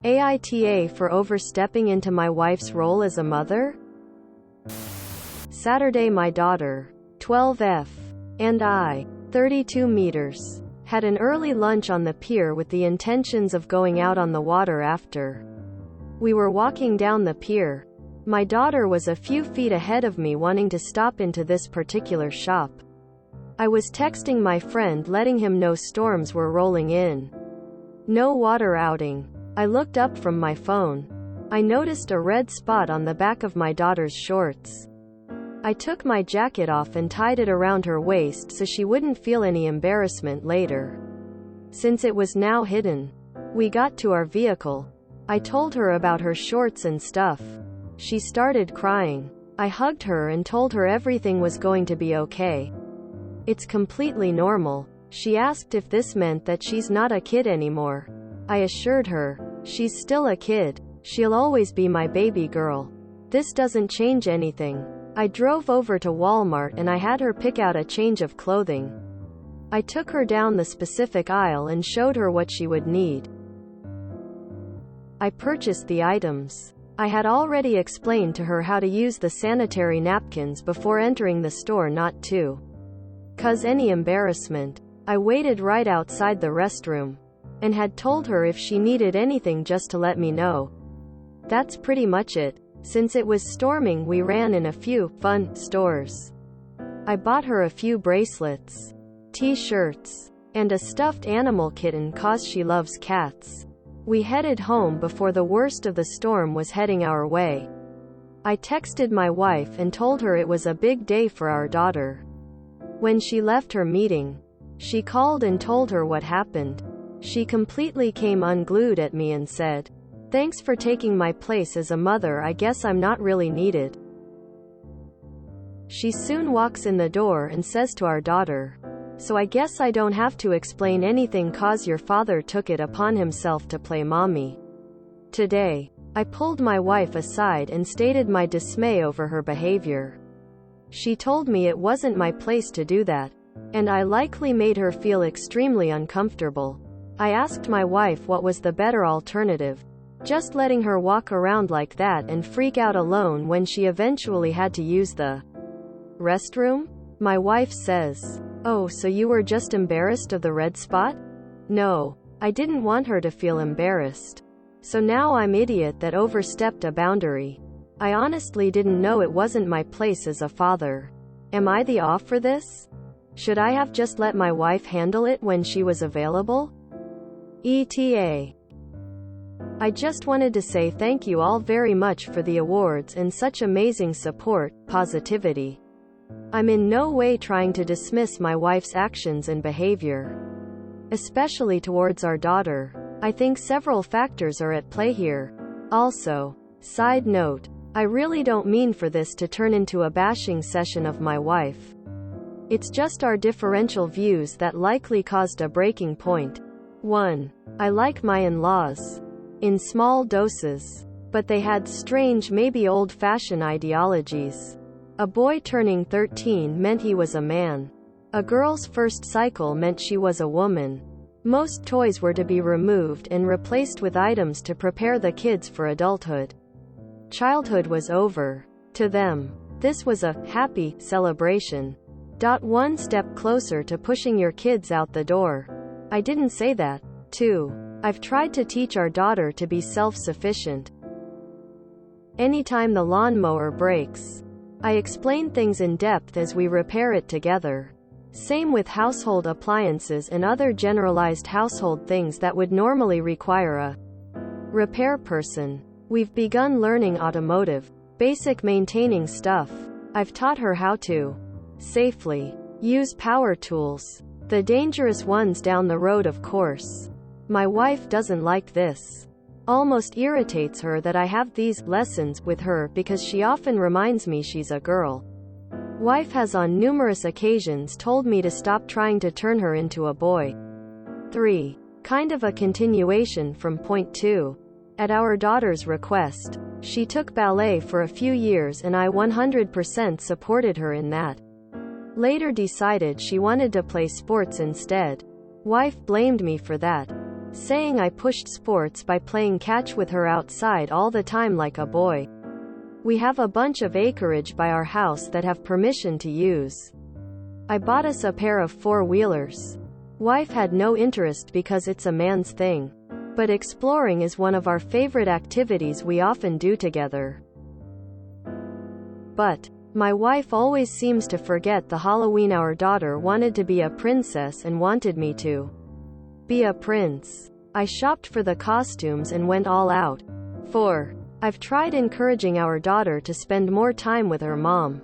AITA for overstepping into my wife's role as a mother? Saturday, my daughter, 12F, and I, 32 meters, had an early lunch on the pier with the intentions of going out on the water after. We were walking down the pier. My daughter was a few feet ahead of me, wanting to stop into this particular shop. I was texting my friend letting him know storms were rolling in. No water outing. I looked up from my phone. I noticed a red spot on the back of my daughter's shorts. I took my jacket off and tied it around her waist so she wouldn't feel any embarrassment later. Since it was now hidden. We got to our vehicle. I told her about her shorts and stuff. She started crying. I hugged her and told her everything was going to be okay. It's completely normal. She asked if this meant that she's not a kid anymore. I assured her, she's still a kid. She'll always be my baby girl. This doesn't change anything. I drove over to Walmart and I had her pick out a change of clothing. I took her down the specific aisle and showed her what she would need. I purchased the items. I had already explained to her how to use the sanitary napkins before entering the store, not to cause any embarrassment. I waited right outside the restroom and had told her if she needed anything just to let me know. That's pretty much it. Since it was storming, we ran in a few fun stores. I bought her a few bracelets, t-shirts, and a stuffed animal kitten cause she loves cats. We headed home before the worst of the storm was heading our way. I texted my wife and told her it was a big day for our daughter. When she left her meeting, she called and told her what happened. She completely came unglued at me and said, "Thanks for taking my place as a mother. I guess I'm not really needed." She soon walks in the door and says to our daughter, "So I guess I don't have to explain anything cause your father took it upon himself to play mommy." Today, I pulled my wife aside and stated my dismay over her behavior. She told me it wasn't my place to do that, and I likely made her feel extremely uncomfortable. I asked my wife what was the better alternative. Just letting her walk around like that and freak out alone when she eventually had to use the restroom? My wife says, "Oh, so you were just embarrassed of the red spot?" No, I didn't want her to feel embarrassed. So now I'm idiot that overstepped a boundary. I honestly didn't know it wasn't my place as a father. Am I the off for this? Should I have just let my wife handle it when she was available? ETA. I just wanted to say thank you all very much for the awards and such amazing support, positivity. I'm in no way trying to dismiss my wife's actions and behavior, especially towards our daughter. I think several factors are at play here. Also, side note, I really don't mean for this to turn into a bashing session of my wife. It's just our differential views that likely caused a breaking point. 1. I like my in-laws. In small doses. But they had strange, maybe old-fashioned ideologies. A boy turning 13 meant he was a man. A girl's first cycle meant she was a woman. Most toys were to be removed and replaced with items to prepare the kids for adulthood. Childhood was over. To them, this was a happy celebration. One step closer to pushing your kids out the door. I didn't say that. 2. I've tried to teach our daughter to be self-sufficient. Anytime the lawnmower breaks, I explain things in depth as we repair it together. Same with household appliances and other generalized household things that would normally require a repair person. We've begun learning automotive, basic maintaining stuff. I've taught her how to safely use power tools. The dangerous ones down the road, of course. My wife doesn't like this. Almost irritates her that I have these lessons with her because she often reminds me she's a girl. Wife has on numerous occasions told me to stop trying to turn her into a boy. 3. Kind of a continuation from point 2. At our daughter's request, she took ballet for a few years and I 100% supported her in that. Later decided she wanted to play sports instead. Wife blamed me for that. saying I pushed sports by playing catch with her outside all the time like a boy. We have a bunch of acreage by our house that have permission to use. I bought us a pair of four-wheelers. Wife had no interest because it's a man's thing. But exploring is one of our favorite activities we often do together. But my wife always seems to forget the Halloween our daughter wanted to be a princess and wanted me to be a prince. I shopped for the costumes and went all out. 4. I've tried encouraging our daughter to spend more time with her mom.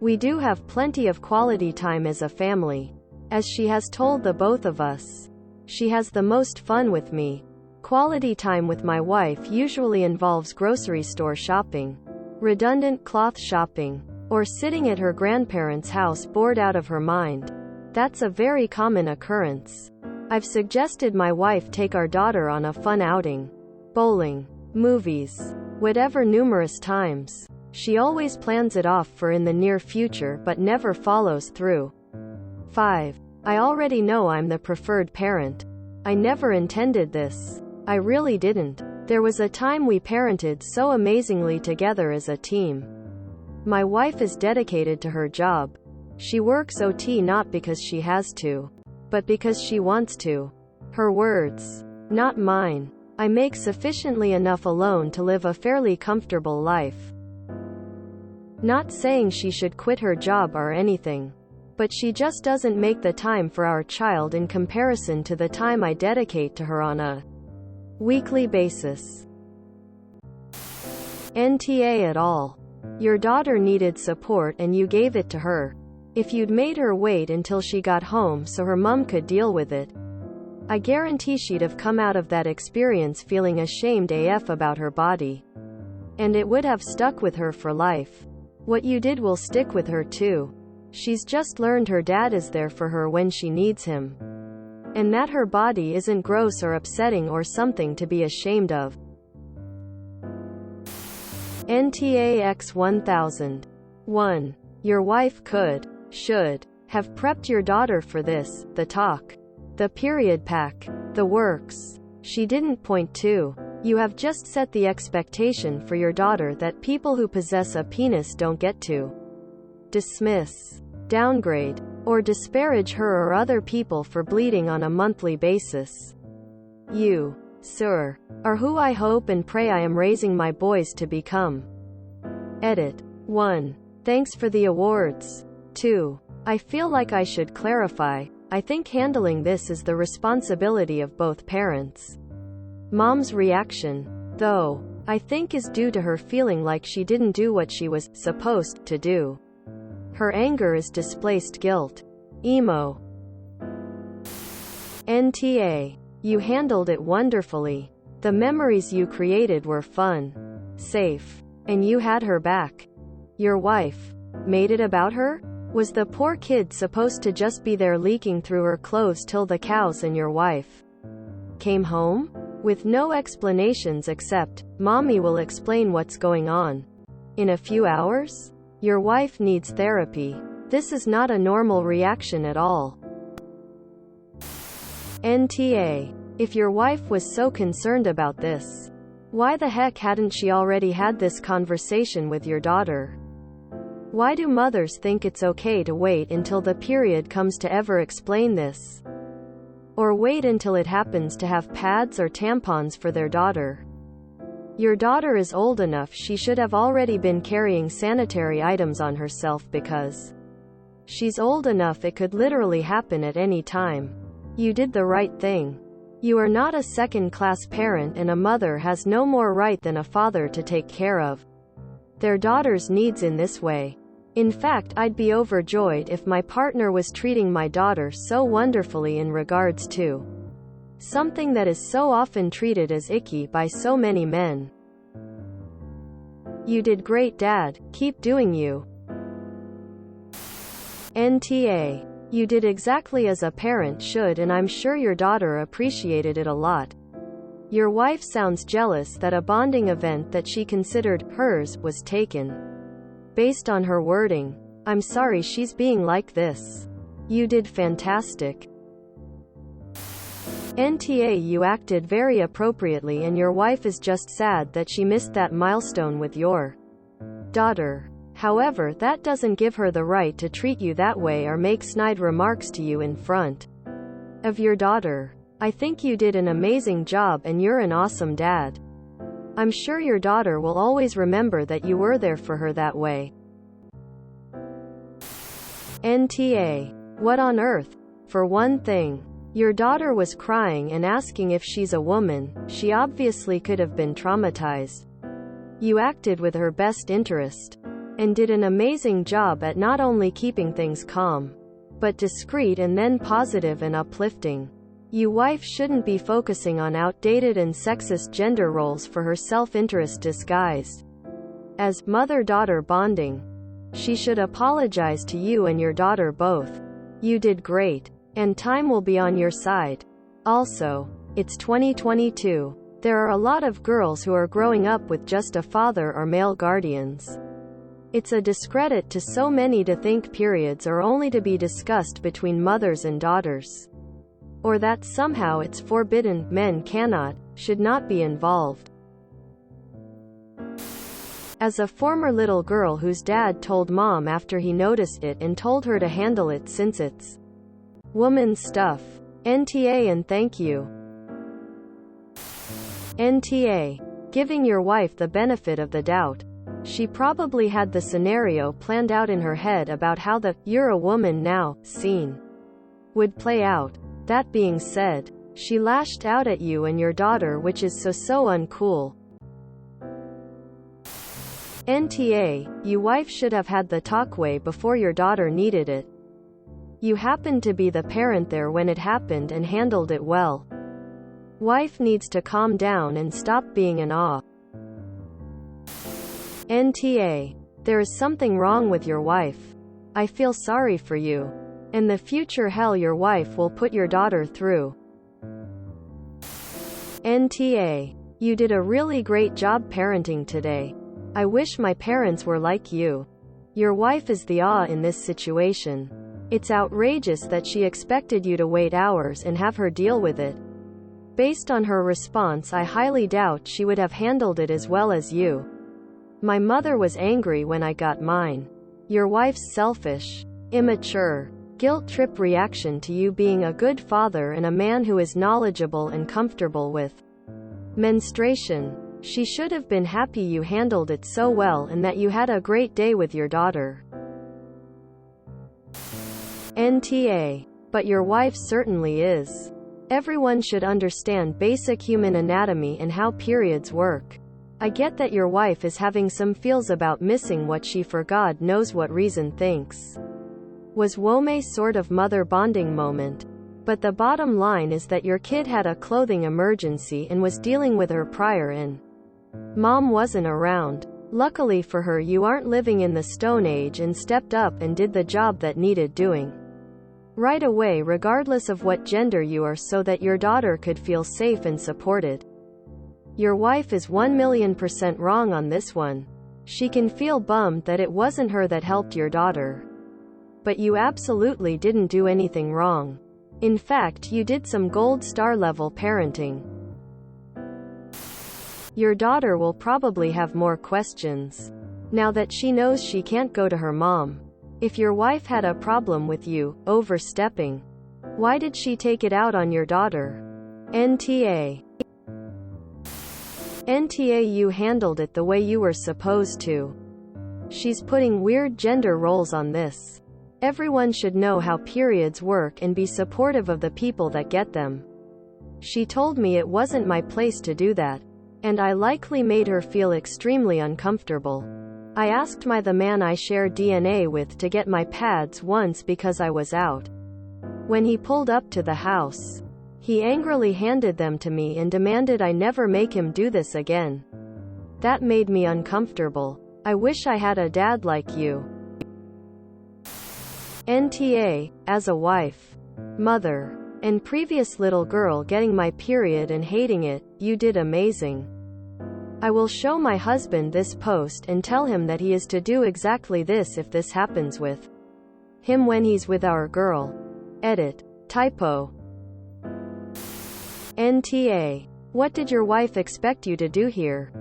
We do have plenty of quality time as a family. As she has told the both of us, she has the most fun with me. Quality time with my wife usually involves grocery store shopping, redundant cloth shopping, or sitting at her grandparents' house bored out of her mind. That's a very common occurrence. I've suggested my wife take our daughter on a fun outing, bowling, movies, whatever numerous times. She always plans it off for in the near future but never follows through. 5. I already know I'm the preferred parent. I never intended this. I really didn't. There was a time we parented so amazingly together as a team. My wife is dedicated to her job. She works OT not because she has to, but because she wants to. Her words, not mine. I make sufficiently enough alone to live a fairly comfortable life. Not saying she should quit her job or anything, but she just doesn't make the time for our child in comparison to the time I dedicate to her on a weekly basis. NTA at all. Your daughter needed support and you gave it to her. If you'd made her wait until she got home so her mom could deal with it, I guarantee she'd have come out of that experience feeling ashamed AF about her body. And it would have stuck with her for life. What you did will stick with her too. She's just learned her dad is there for her when she needs him. And that her body isn't gross or upsetting or something to be ashamed of. NTA X 1000. 1. Your wife should have prepped your daughter for this, the talk, the period pack, the works. She didn't. Point 2. You have just set the expectation for your daughter that people who possess a penis don't get to dismiss, downgrade, or disparage her or other people for bleeding on a monthly basis. You, sir, are who I hope and pray I am raising my boys to become. Edit. 1. Thanks for the awards. 2. I feel like I should clarify, I think handling this is the responsibility of both parents. Mom's reaction, though, I think is due to her feeling like she didn't do what she was supposed to do. Her anger is displaced guilt. Emo. NTA. You handled it wonderfully. The memories you created were fun, safe, and you had her back. Your wife made it about her? Was the poor kid supposed to just be there leaking through her clothes till the cows and your wife came home? With no explanations except, Mommy will explain what's going on in a few hours? Your wife needs therapy. This is not a normal reaction at all. NTA. If your wife was so concerned about this, why the heck hadn't she already had this conversation with your daughter? Why do mothers think it's okay to wait until the period comes to ever explain this? Or wait until it happens to have pads or tampons for their daughter? Your daughter is old enough she should have already been carrying sanitary items on herself because she's old enough it could literally happen at any time. You did the right thing. You are not a second-class parent and a mother has no more right than a father to take care of their daughter's needs in this way. In fact, I'd be overjoyed if my partner was treating my daughter so wonderfully in regards to something that is so often treated as icky by so many men. You did great, Dad. Keep doing you. NTA. You did exactly as a parent should, and I'm sure your daughter appreciated it a lot. Your wife sounds jealous that a bonding event that she considered hers was taken based on her wording. I'm sorry she's being like this. You did fantastic. NTA, you acted very appropriately and your wife is just sad that she missed that milestone with your daughter. However, that doesn't give her the right to treat you that way or make snide remarks to you in front of your daughter. I think you did an amazing job and you're an awesome dad. I'm sure your daughter will always remember that you were there for her that way. NTA. What on earth? For one thing, your daughter was crying and asking if she's a woman. She obviously could have been traumatized. You acted with her best interest and did an amazing job at not only keeping things calm, but discreet and then positive and uplifting. You wife shouldn't be focusing on outdated and sexist gender roles for her self-interest disguised as mother-daughter bonding. She should apologize to you and your daughter both. You did great, and time will be on your side. Also, it's 2022. There are a lot of girls who are growing up with just a father or male guardians. It's a discredit to so many to think periods are only to be discussed between mothers and daughters, or that somehow it's forbidden, men cannot, should not be involved. As a former little girl whose dad told mom after he noticed it and told her to handle it since it's woman's stuff. NTA and thank you. NTA. Giving your wife the benefit of the doubt. She probably had the scenario planned out in her head about how the "you're a woman now" scene would play out. That being said, she lashed out at you and your daughter, which is so uncool. NTA, you wife should have had the talk way before your daughter needed it. You happened to be the parent there when it happened and handled it well. Wife needs to calm down and stop being an aw. NTA, there is something wrong with your wife. I feel sorry for you and the future hell your wife will put your daughter through. NTA, you did a really great job parenting today. I wish my parents were like you. Your wife is the awe in this situation. It's outrageous that she expected you to wait hours and have her deal with it. Based on her response, I highly doubt she would have handled it as well as you. My mother was angry when I got mine. Your wife's selfish, immature, guilt trip reaction to you being a good father and a man who is knowledgeable and comfortable with menstruation. She should have been happy you handled it so well and that you had a great day with your daughter. NTA. But your wife certainly is. Everyone should understand basic human anatomy and how periods work. I get that your wife is having some feels about missing what she for God knows what reason thinks was Wome sort of mother bonding moment. But the bottom line is that your kid had a clothing emergency and was dealing with her prior and mom wasn't around. Luckily for her, you aren't living in the Stone Age and stepped up and did the job that needed doing right away, regardless of what gender you are, so that your daughter could feel safe and supported. Your wife is 1,000,000% wrong on this one. She can feel bummed that it wasn't her that helped your daughter. But you absolutely didn't do anything wrong. In fact, you did some gold star level parenting. Your daughter will probably have more questions now that she knows she can't go to her mom. If your wife had a problem with you overstepping, why did she take it out on your daughter? NTA. NTA, you handled it the way you were supposed to. She's putting weird gender roles on this. Everyone should know how periods work and be supportive of the people that get them. She told me it wasn't my place to do that, and I likely made her feel extremely uncomfortable. I asked the man I share DNA with to get my pads once because I was out. When he pulled up to the house, he angrily handed them to me and demanded I never make him do this again. That made me uncomfortable. I wish I had a dad like you. NTA, as a wife, mother, and previous little girl getting my period and hating it, you did amazing. I will show my husband this post and tell him that he is to do exactly this if this happens with him when he's with our girl. Edit. Typo. NTA. What did your wife expect you to do here?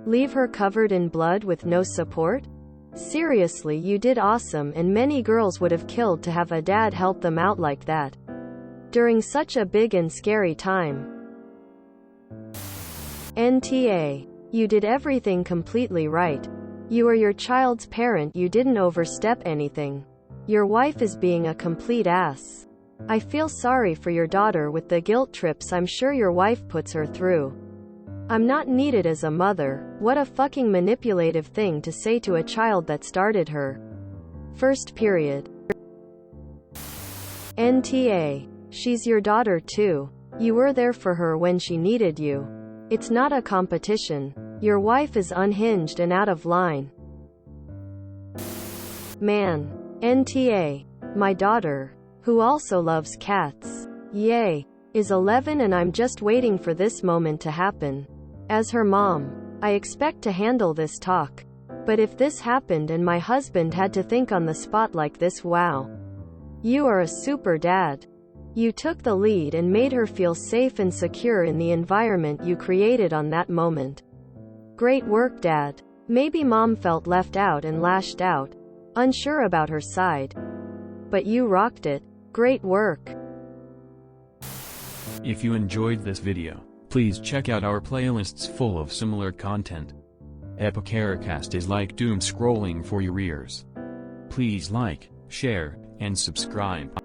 Leave her covered in blood with no support? Seriously, you did awesome, and many girls would have killed to have a dad help them out like that during such a big and scary time. NTA. You did everything completely right. You are your child's parent, you didn't overstep anything. Your wife is being a complete ass. I feel sorry for your daughter with the guilt trips I'm sure your wife puts her through. I'm not needed as a mother. What a fucking manipulative thing to say to a child that started her first period. NTA. She's your daughter too. You were there for her when she needed you. It's not a competition. Your wife is unhinged and out of line. Man. NTA. My daughter, who also loves cats, yay, is 11 and I'm just waiting for this moment to happen. As her mom, I expect to handle this talk. But if this happened and my husband had to think on the spot like this, wow. You are a super dad. You took the lead and made her feel safe and secure in the environment you created on that moment. Great work, Dad. Maybe Mom felt left out and lashed out, unsure about her side. But you rocked it. Great work. If you enjoyed this video, please check out our playlists full of similar content. AmITheAsshole is like doom scrolling for your ears. Please like, share, and subscribe.